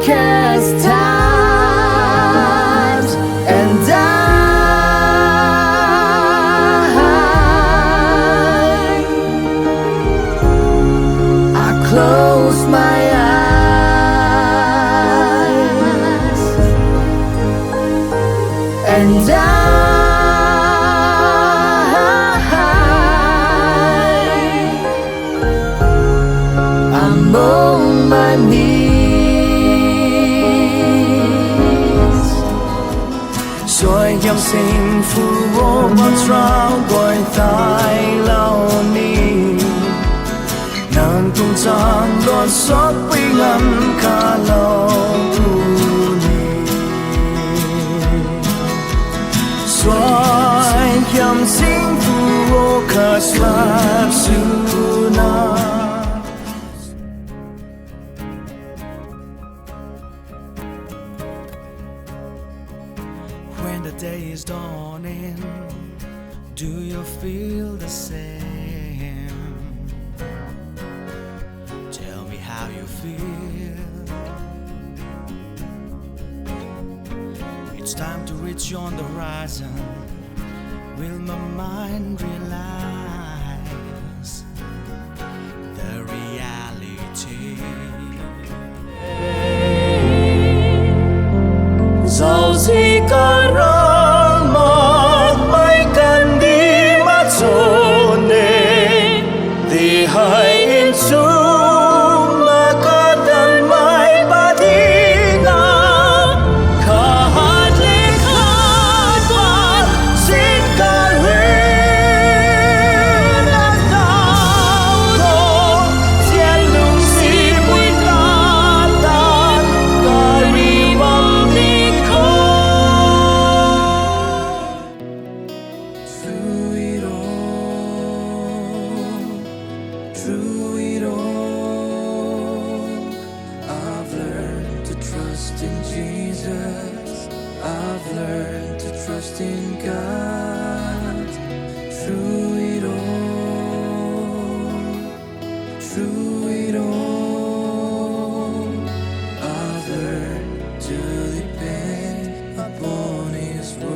darkest times, and I close my eyes, and I'm on my knees. 在任幸福我不找怪太流年，能共站落所悲暗卡路年，在任幸福我可算是那。When the day is dawning, do you feel the same? Tell me how you feel. It's time to reach on the horizon. Will my mind realize the reality? Dẫu gì có rong một mấy cần đi mất rồi nè, thì hãy in xuống mà có đàn mai ba đi nào. Khả hát lên khát vọng xin cả huyền đã cao thô, gian lùng si mũi ta tan cả ri bầm đi. Through it all, I've learned to trust in Jesus. I've learned to trust in God. Through it all, I've learned to depend upon His word.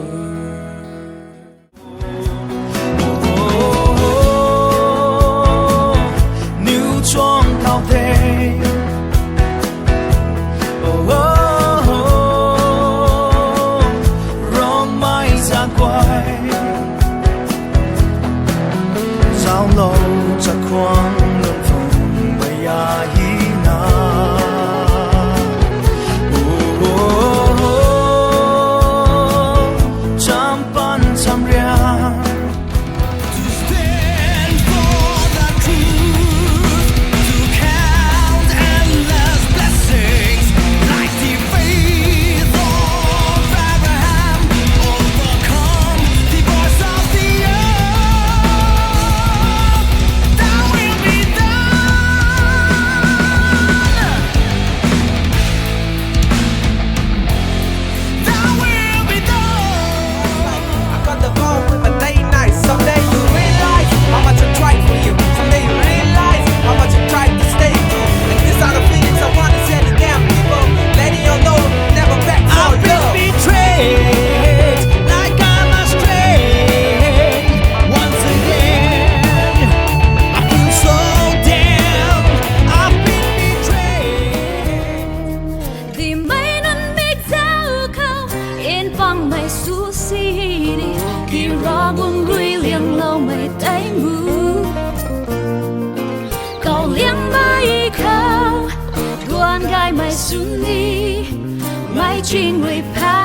Giao lâu chặt khoáng ngân vùng bây giờ hi na chăm pan chăm ria. To stand for the truth, to count endless blessings like the faith of Abraham, overcome the voice of the earth. That will be done. That will be done. I got the phone, but day night. Someday you realize how much I tried for you. Someday you realize how much I tried to stay true. And these are the feelings I wanna say to damn people, letting you know never back for I've been love. betrayed like I'm astray. Once again, I feel so damn. I've been betrayed. Vì mấy năm biết giao khâu yên phong mày su si đi, khi rõ buông đuôi liềng lâu mày tay mù cầu liềng bay khâu đoàn gai mày xuống đi mày chỉ người pa